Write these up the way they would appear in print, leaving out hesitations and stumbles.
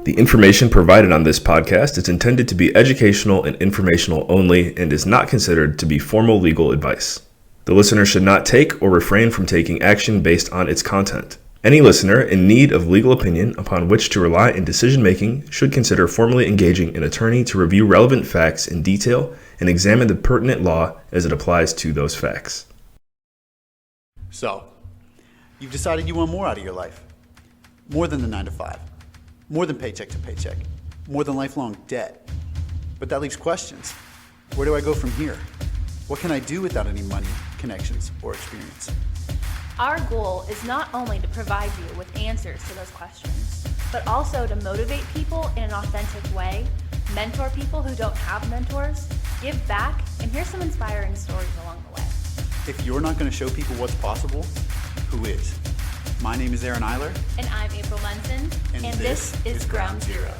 The information provided on this podcast is intended to be educational and informational only and is not considered to be formal legal advice. The listener should not take or refrain from taking action based on its content. Any listener in need of legal opinion upon which to rely in decision-making should consider formally engaging an attorney to review relevant facts in detail and examine the pertinent law as it applies to those facts. So, you've decided you want more out of your life. More than the 9 to 5. More than paycheck to paycheck. More than lifelong debt. But that leaves questions. Where do I go from here? What can I do without any money, connections, or experience? Our goal is not only to provide you with answers to those questions, but also to motivate people in an authentic way, mentor people who don't have mentors, give back, and hear some inspiring stories along the way. If you're not going to show people what's possible, who is? My name is Iler. And I'm April Munson, And this is Ground Zero.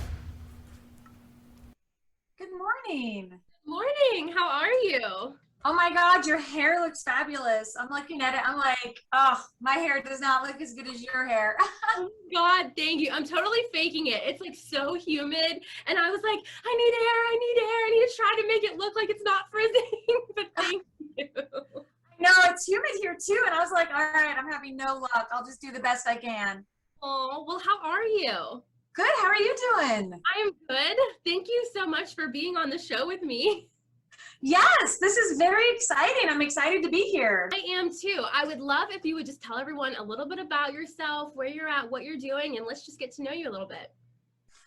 Good morning. Morning, how are you? Oh my God, your hair looks fabulous. I'm looking at it. I'm like, oh, my hair does not look as good as your hair. Oh God, thank you. I'm totally faking it. It's like so humid. And I was like, I need hair. I need to try to make it look like it's not frizzing. But thank you. No, it's humid here too. And I was like, all right, I'm having no luck. I'll just do the best I can. Oh, well, how are you? Good. How are you doing? I am good. Thank you so much for being on the show with me. Yes, this is very exciting. I'm excited to be here. I am too. I would love if you would just tell everyone a little bit about yourself, where you're at, what you're doing, and let's just get to know you a little bit.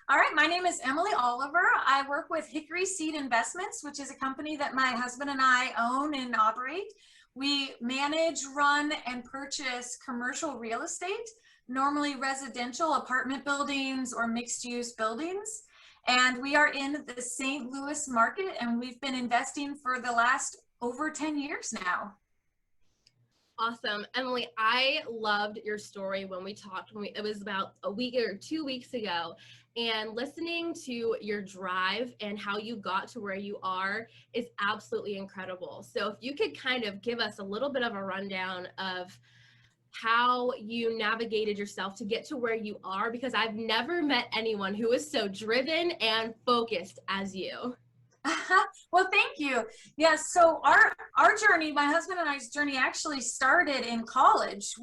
All right, my name is Emily Oliver. I work with Hickory Seed Investments, which is a company that my husband and I own and operate. We manage, run, and purchase commercial real estate, normally residential apartment buildings or mixed-use buildings. And we are in the St. Louis market, and we've been investing for the last over 10 years now. Awesome. Emily, I loved your story when we talked. It was about a week or 2 weeks ago. And listening to your drive and how you got to where you are is absolutely incredible. So if you could kind of give us a little bit of a rundown of how you navigated yourself to get to where you are, because I've never met anyone who is so driven and focused as you. Well, thank you. Yes, so our journey, my husband and I's journey actually started in college.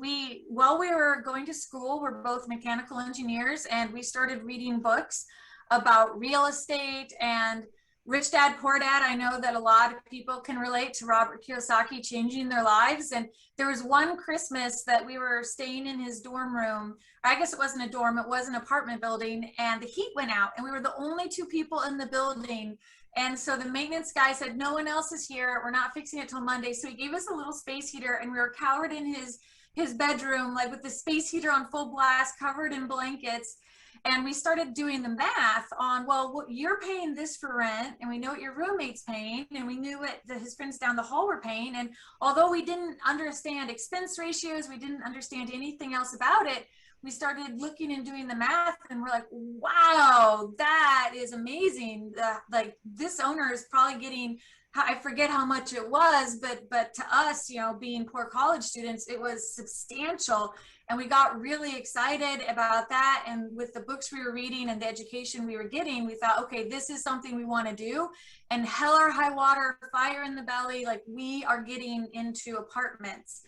While we were going to school, we're both mechanical engineers, and we started reading books about real estate and Rich Dad, Poor Dad. I know that a lot of people can relate to Robert Kiyosaki changing their lives. And there was one Christmas that we were staying in his dorm room. I guess it wasn't a dorm, it was an apartment building, and the heat went out, and we were the only two people in the building. And so the maintenance guy said, no one else is here. We're not fixing it till Monday. So he gave us a little space heater, and we were cowered in his bedroom, like with the space heater on full blast, covered in blankets. And we started doing the math on, well, you're paying this for rent, and we know what your roommate's paying, and we knew what his friends down the hall were paying. And although we didn't understand expense ratios, we didn't understand anything else about it, we started looking and doing the math, and we're like, wow, that is amazing. Like, this owner is probably getting, I forget how much it was, but to us, you know, being poor college students, it was substantial. And we got really excited about that. And with the books we were reading and the education we were getting, we thought, okay, this is something we want to do. And hell or high water, fire in the belly, like, we are getting into apartments.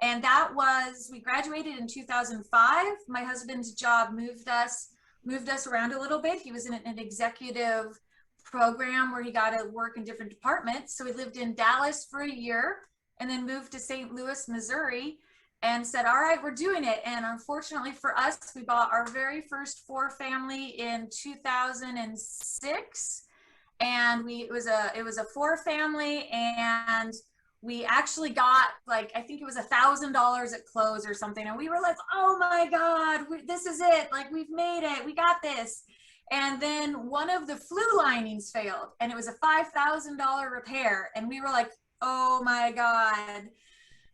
And we graduated in 2005. My husband's job moved us around a little bit. He was in an executive program where he got to work in different departments. So we lived in Dallas for a year and then moved to St. Louis, Missouri, and said, all right, we're doing it. And unfortunately for us, we bought our very first 4-family in 2006. And it was a 4-family, and we actually got, like, I think it was $1,000 at close or something. And we were like, oh my God, this is it. Like, we've made it. We got this. And then one of the flue linings failed, and it was a $5,000 repair. And we were like, oh my God,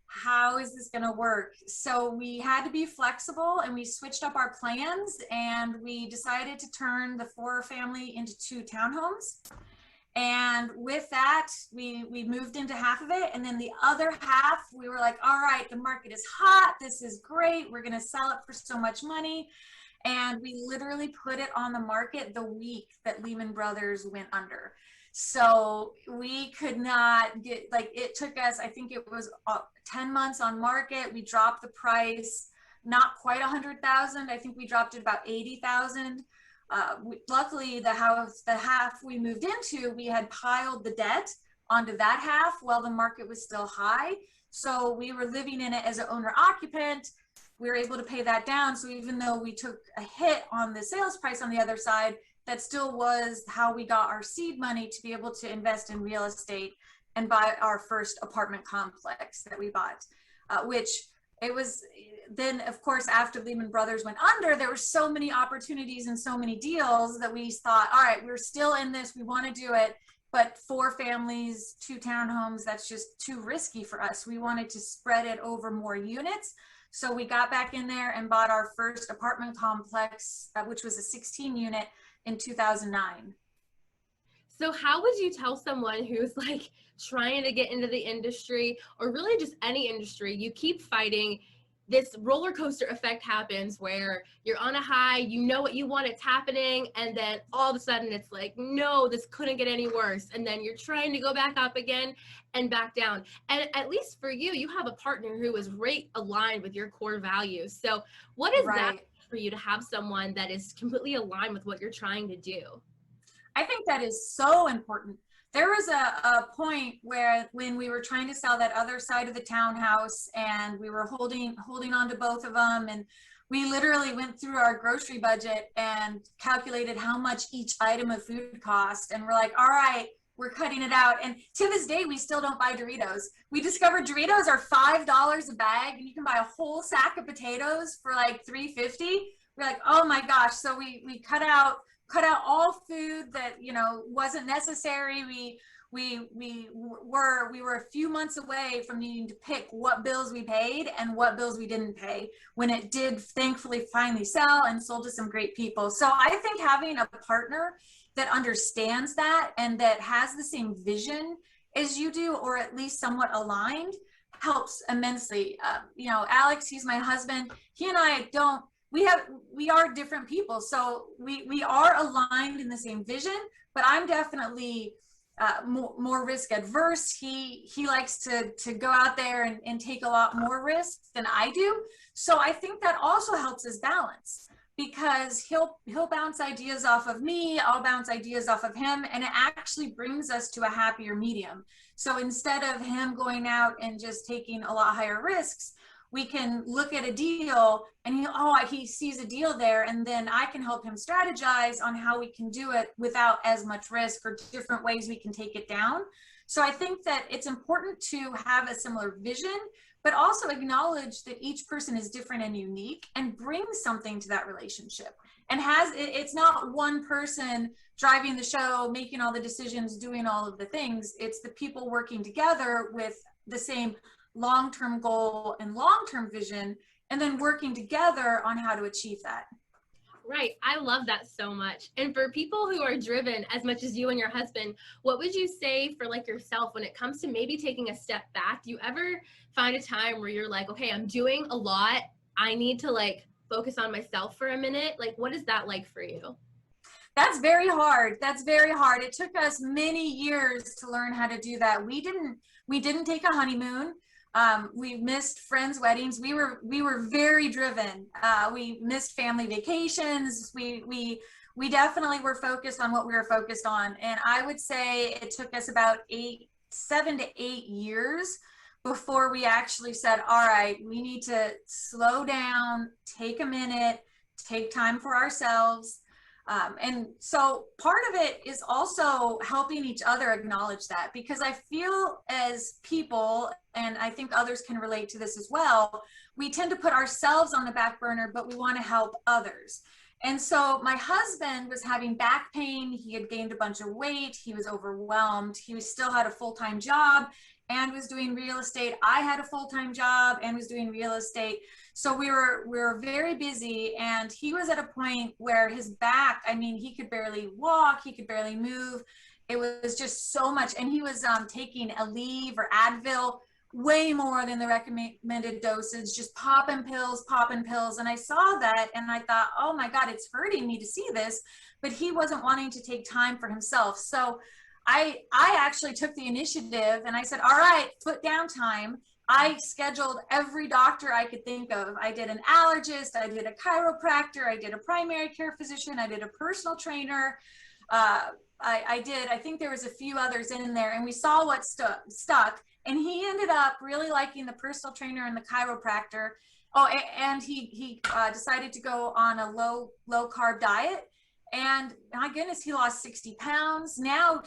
how is this going to work? So we had to be flexible, and we switched up our plans, and we decided to turn the 4-family into 2 townhomes. And with that, we moved into half of it. And then the other half, we were like, all right, the market is hot. This is great. We're going to sell it for so much money. And we literally put it on the market the week that Lehman Brothers went under. So we could not get, like, it took us, I think it was 10 months on market. We dropped the price, not quite 100,000. I think we dropped it about 80,000. Luckily, the half we moved into, we had piled the debt onto that half while the market was still high. So we were living in it as an owner occupant. We were able to pay that down. So even though we took a hit on the sales price on the other side, that still was how we got our seed money to be able to invest in real estate and buy our first apartment complex that we bought, which it was then, of course, after Lehman Brothers went under, there were so many opportunities and so many deals that we thought, all right, we're still in this, we want to do it, but 4 families, 2 townhomes, that's just too risky for us. We wanted to spread it over more units. So we got back in there and bought our first apartment complex, which was a 16 unit in 2009. So how would you tell someone who's like trying to get into the industry, or really just any industry, you keep fighting, this roller coaster effect happens where you're on a high, you know what you want, it's happening, and then all of a sudden it's like, no, this couldn't get any worse, and then you're trying to go back up again and back down. And at least for you, you have a partner who is right aligned with your core values. So what is that for you to have someone that is completely aligned with what you're trying to do? I think that is so important. There was a point where when we were trying to sell that other side of the townhouse and we were holding on to both of them, and we literally went through our grocery budget and calculated how much each item of food cost, and we're like, all right, we're cutting it out. And to this day, we still don't buy Doritos. We discovered Doritos are $5 a bag, and you can buy a whole sack of potatoes for like $3.50. We're like, oh my gosh. So we cut out all food that, you know, wasn't necessary. We were a few months away from needing to pick what bills we paid and what bills we didn't pay, when it did thankfully finally sell and sold to some great people. So I think having a partner that understands that and that has the same vision as you do, or at least somewhat aligned, helps immensely. You know, Alex, he's my husband. He and I we are different people. So we are aligned in the same vision, but I'm definitely more risk adverse. He likes to go out there and take a lot more risk than I do. So I think that also helps us balance, because he'll bounce ideas off of me, I'll bounce ideas off of him, and it actually brings us to a happier medium. So instead of him going out and just taking a lot higher risks, we can look at a deal and he sees a deal there, and then I can help him strategize on how we can do it without as much risk, or different ways we can take it down. So I think that it's important to have a similar vision, but also acknowledge that each person is different and unique, and bring something to that relationship. And it's not one person driving the show, making all the decisions, doing all of the things. It's the people working together with the same long-term goal and long-term vision, and then working together on how to achieve that. Right. I love that so much. And for people who are driven as much as you and your husband, what would you say for like yourself when it comes to maybe taking a step back? Do you ever find a time where you're like, okay, I'm doing a lot, I need to like focus on myself for a minute? Like, what is that like for you? That's very hard. That's very hard. It took us many years to learn how to do that. We didn't take a honeymoon. We missed friends' weddings. We were very driven. We missed family vacations. We definitely were focused on what we were focused on. And I would say it took us about 7 to 8 years before we actually said, all right, we need to slow down, take a minute, take time for ourselves. And so part of it is also helping each other acknowledge that, because I feel as people, and I think others can relate to this as well, we tend to put ourselves on the back burner, but we want to help others. And so my husband was having back pain. He had gained a bunch of weight. He was overwhelmed. He still had a full-time job and was doing real estate. I had a full-time job and was doing real estate. So we were very busy, and he was at a point where his back, I mean, he could barely walk, he could barely move. It was just so much. And he was taking Aleve or Advil way more than the recommended dosage, just popping pills. And I saw that and I thought, oh my God, it's hurting me to see this, but he wasn't wanting to take time for himself. So I actually took the initiative and I said, all right, put down time. I scheduled every doctor I could think of. I did an allergist, I did a chiropractor, I did a primary care physician, I did a personal trainer. I think there was a few others in there, and we saw what stuck. And he ended up really liking the personal trainer and the chiropractor. Oh, and he decided to go on a low carb diet. And my goodness, he lost 60 pounds. Now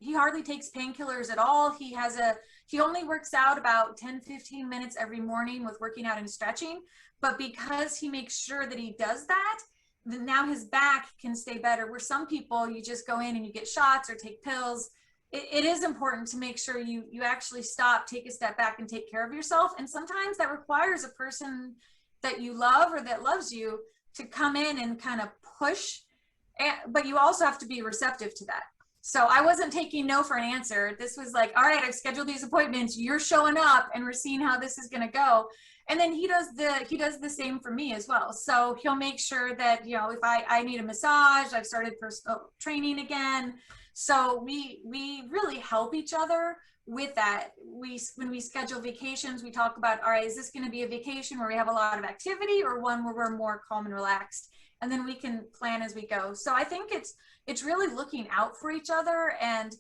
he hardly takes painkillers at all. He only works out about 10-15 minutes every morning with working out and stretching. But because he makes sure that he does that, then now his back can stay better. Where some people, you just go in and you get shots or take pills. It is important to make sure you actually stop, take a step back, and take care of yourself. And sometimes that requires a person that you love or that loves you to come in and kind of push, but you also have to be receptive to that. So I wasn't taking no for an answer. This was like, all right, I've scheduled these appointments, you're showing up, and we're seeing how this is going to go. And then he does the same for me as well. So he'll make sure that, if I need a massage, I've started personal training again. So we really help each other with that. When we schedule vacations, we talk about, all right, is this going to be a vacation where we have a lot of activity, or one where we're more calm and relaxed? And then we can plan as we go. So I think it's really looking out for each other. And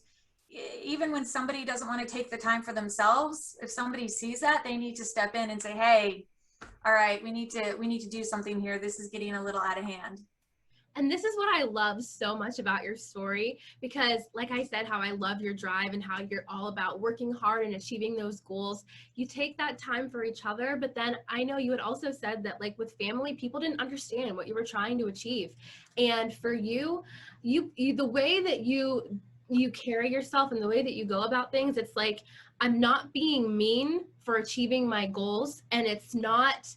even when somebody doesn't want to take the time for themselves, if somebody sees that, they need to step in and say, hey, all right, we need to do something here. This is getting a little out of hand. And this is what I love so much about your story, because like I said, how I love your drive and how you're all about working hard and achieving those goals. You take that time for each other, but then I know you had also said that, like, with family, people didn't understand what you were trying to achieve. And for you the way that you carry yourself and the way that you go about things, it's like, I'm not being mean for achieving my goals, and it's not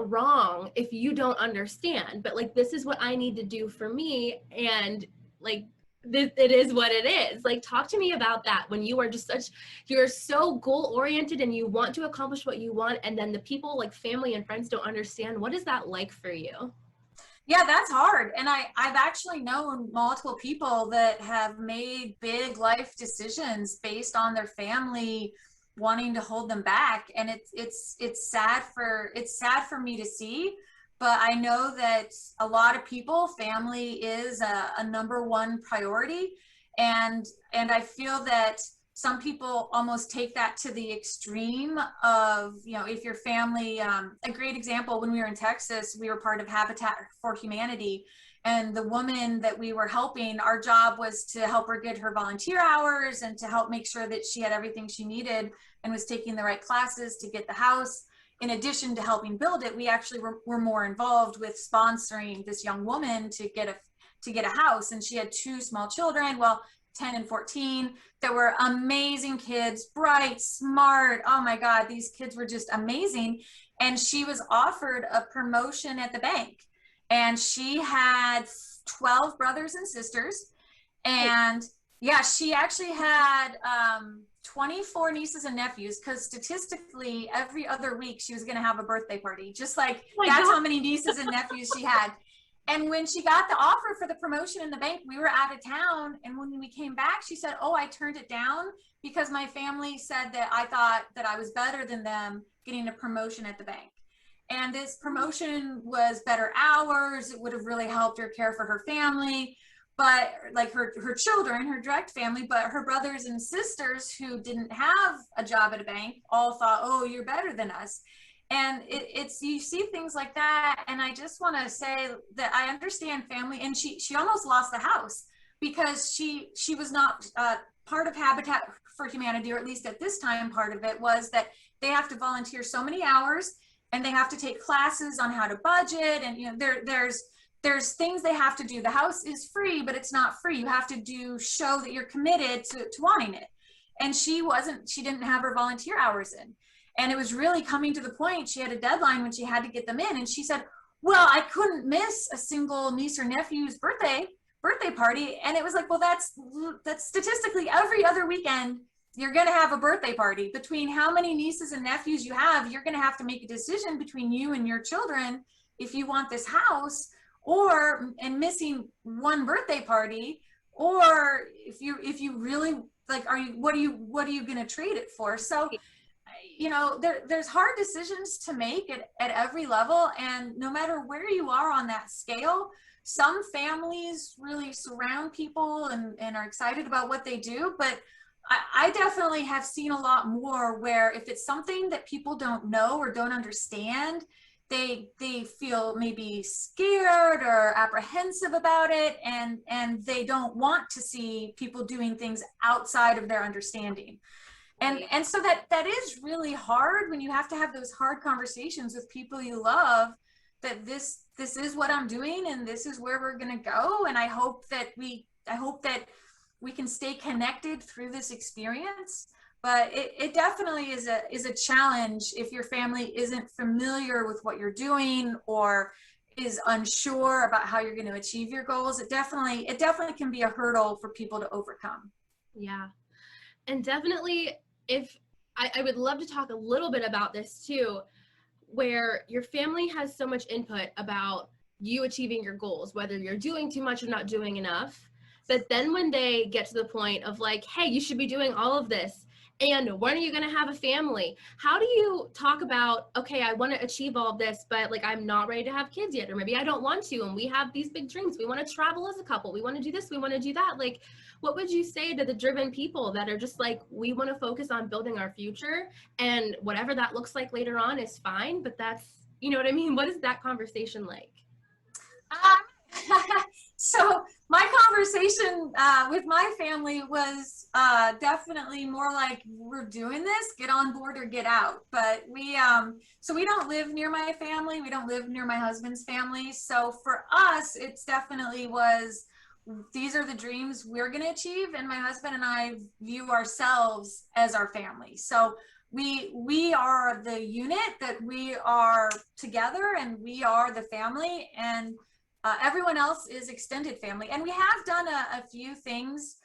wrong if you don't understand, but like, this is what I need to do for me. And like, it is what it is. Like, talk to me about that, when you are you're so goal oriented and you want to accomplish what you want, and then the people, like family and friends, don't understand. What is that like for you? Yeah, that's hard. And I've actually known multiple people that have made big life decisions based on their family wanting to hold them back. And it's sad for me to see, but I know that a lot of people, family is a number one priority. And I feel that some people almost take that to the extreme of, if your family, a great example, when we were in Texas, we were part of Habitat for Humanity. And the woman that we were helping, our job was to help her get her volunteer hours and to help make sure that she had everything she needed and was taking the right classes to get the house. In addition to helping build it, we actually were more involved with sponsoring this young woman to get a house. And she had 2 small children, 10 and 14, that were amazing kids, bright, smart. Oh my God, these kids were just amazing. And she was offered a promotion at the bank. And she had 12 brothers and sisters. And yeah, she actually had 24 nieces and nephews, because statistically every other week she was going to have a birthday party. Just like, that's how many nieces and nephews she had. And when she got the offer for the promotion in the bank, we were out of town. And when we came back, she said, oh, I turned it down because my family said that I thought that I was better than them getting a promotion at the bank. And this promotion was better hours. It would have really helped her care for her family, but like her children, her direct family, but her brothers and sisters who didn't have a job at a bank all thought, oh, you're better than us. And it's you see things like that. And I just want to say that I understand family. And she almost lost the house because she was not part of Habitat for Humanity, or at least at this time, part of it was that they have to volunteer so many hours and they have to take classes on how to budget. And there's things they have to do. The house is free, but it's not free. You have to show that you're committed to wanting it. And she didn't have her volunteer hours in. And it was really coming to the point, she had a deadline when she had to get them in. And she said, well, I couldn't miss a single niece or nephew's birthday party. And it was like, well, that's statistically every other weekend you're going to have a birthday party. Between how many nieces and nephews you have, you're going to have to make a decision between you and your children if you want this house, and missing one birthday party, or if you really like, what are you going to trade it for? So, there's hard decisions to make at every level, and no matter where you are on that scale, some families really surround people and are excited about what they do, but I definitely have seen a lot more where if it's something that people don't know or don't understand, they feel maybe scared or apprehensive about it, and they don't want to see people doing things outside of their understanding. And so that is really hard when you have to have those hard conversations with people you love, that this is what I'm doing and this is where we're going to go. And I hope that we can stay connected through this experience. But it definitely is a challenge if your family isn't familiar with what you're doing or is unsure about how you're going to achieve your goals. It definitely can be a hurdle for people to overcome. Yeah. And definitely, if I would love to talk a little bit about this too, where your family has so much input about you achieving your goals, whether you're doing too much or not doing enough. But then when they get to the point of like, hey, you should be doing all of this, and when are you going to have a family? How do you talk about, okay, I want to achieve all of this, but like, I'm not ready to have kids yet, or maybe I don't want to, and we have these big dreams. We want to travel as a couple. We want to do this. We want to do that. Like, what would you say to the driven people that are just like, we want to focus on building our future, and whatever that looks like later on is fine, but that's, you know what I mean? What is that conversation like? So my conversation with my family was definitely more like, we're doing this, get on board or get out. But so we don't live near my family. We don't live near my husband's family. So for us, it's definitely was, these are the dreams we're going to achieve. And my husband and I view ourselves as our family. So we are the unit, that we are together, and we are the family, and everyone else is extended family. And we have done a few things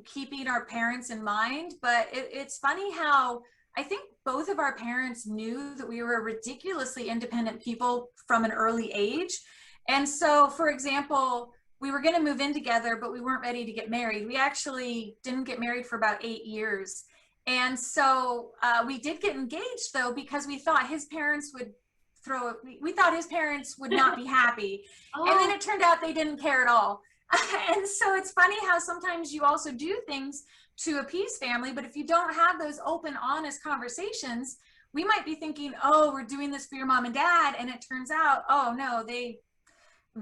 keeping our parents in mind, but it's funny how I think both of our parents knew that we were ridiculously independent people from an early age. And so, for example, we were going to move in together, but we weren't ready to get married. We actually didn't get married for about 8 years. And so we did get engaged, though, because we thought his parents would we thought his parents would not be happy. Oh. And then it turned out they didn't care at all. And so it's funny how sometimes you also do things to appease family, but if you don't have those open, honest conversations, we might be thinking, oh, we're doing this for your mom and dad. And it turns out, oh no, they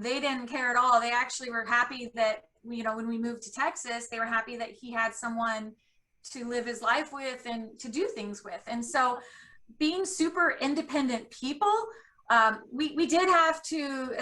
didn't care at all. They actually were happy that, when we moved to Texas, they were happy that he had someone to live his life with and to do things with. And so being super independent people, we did have to,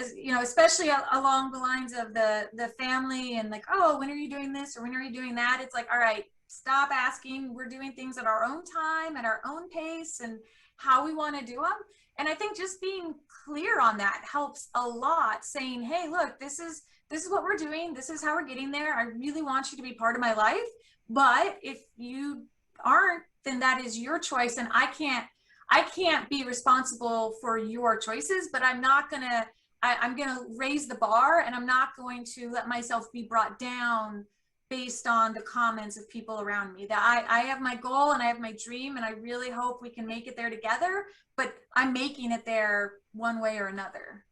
especially along the lines of the family and like, oh, when are you doing this or when are you doing that? It's like, all right, stop asking. We're doing things at our own time, at our own pace, and how we want to do them. And I think just being clear on that helps a lot, saying, hey, look, this is what we're doing. This is how we're getting there. I really want you to be part of my life. But if you aren't, then that is your choice. And I can't be responsible for your choices, but I'm going to raise the bar, and I'm not going to let myself be brought down based on the comments of people around me. That I have my goal and I have my dream, and I really hope we can make it there together, but I'm making it there one way or another.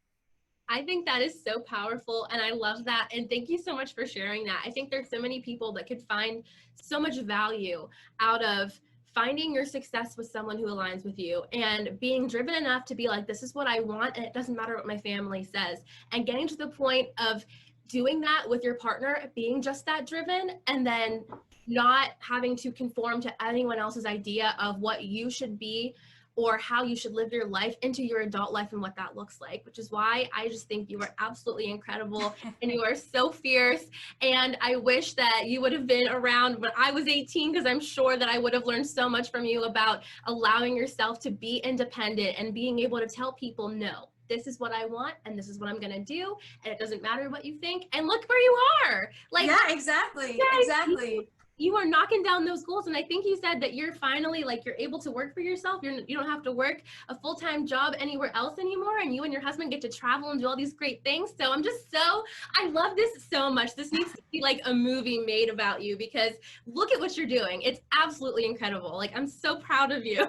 I think that is so powerful, and I love that. And thank you so much for sharing that. I think there's so many people that could find so much value out of finding your success with someone who aligns with you, and being driven enough to be like, this is what I want, and it doesn't matter what my family says, and getting to the point of doing that with your partner, being just that driven, and then not having to conform to anyone else's idea of what you should be or how you should live your life into your adult life and what that looks like, which is why I just think you are absolutely incredible and you are so fierce. And I wish that you would have been around when I was 18, because I'm sure that I would have learned so much from you about allowing yourself to be independent and being able to tell people, no, this is what I want and this is what I'm going to do. And it doesn't matter what you think. And look where you are. Like, yeah, exactly. you are knocking down those goals. And I think you said that you're finally like, you're able to work for yourself. You don't have to work a full-time job anywhere else anymore. And you and your husband get to travel and do all these great things. So I love this so much. This needs to be like a movie made about you, because look at what you're doing. It's absolutely incredible. Like, I'm so proud of you.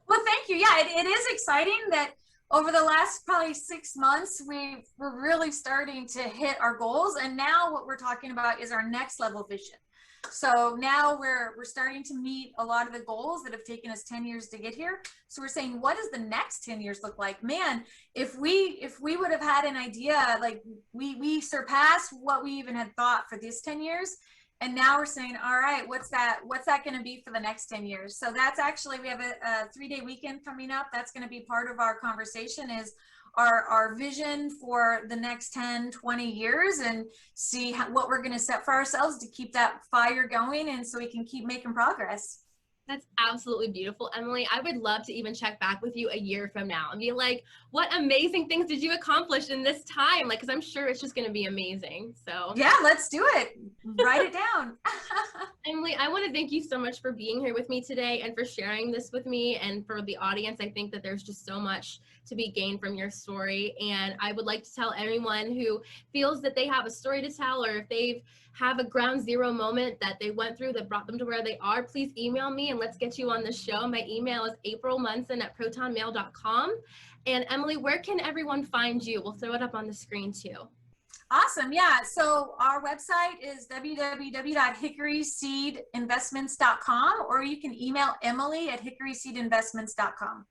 Well, thank you. Yeah, it is exciting that over the last probably 6 months, we're really starting to hit our goals. And now what we're talking about is our next level vision. So now we're starting to meet a lot of the goals that have taken us 10 years to get here. So we're saying, what does the next 10 years look like? Man, if we would have had an idea, like we surpassed what we even had thought for these 10 years. And now we're saying, all right, what's that going to be for the next 10 years? So that's actually, we have a 3-day weekend coming up. That's going to be part of our conversation, is our vision for the next 10, 20 years, and see what we're going to set for ourselves to keep that fire going, and so we can keep making progress. That's absolutely beautiful, Emily. I would love to even check back with you a year from now and be like, what amazing things did you accomplish in this time? Like, because I'm sure it's just going to be amazing. So yeah, let's do it. Write it down. Emily, I want to thank you so much for being here with me today and for sharing this with me and for the audience. I think that there's just so much to be gained from your story. And I would like to tell everyone who feels that they have a story to tell, or if they've have a ground zero moment that they went through that brought them to where they are, please email me and let's get you on the show. My email is aprilmunson@protonmail.com. And Emily, where can everyone find you? We'll throw it up on the screen too. Awesome. Yeah. So our website is www.hickoryseedinvestments.com, or you can email Emily@hickoryseedinvestments.com.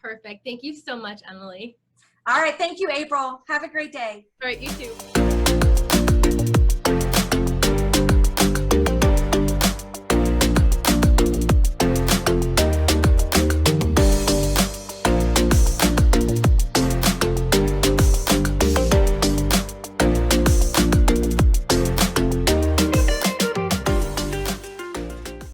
Perfect. Thank you so much, Emily. All right. Thank you, April. Have a great day. All right. You too.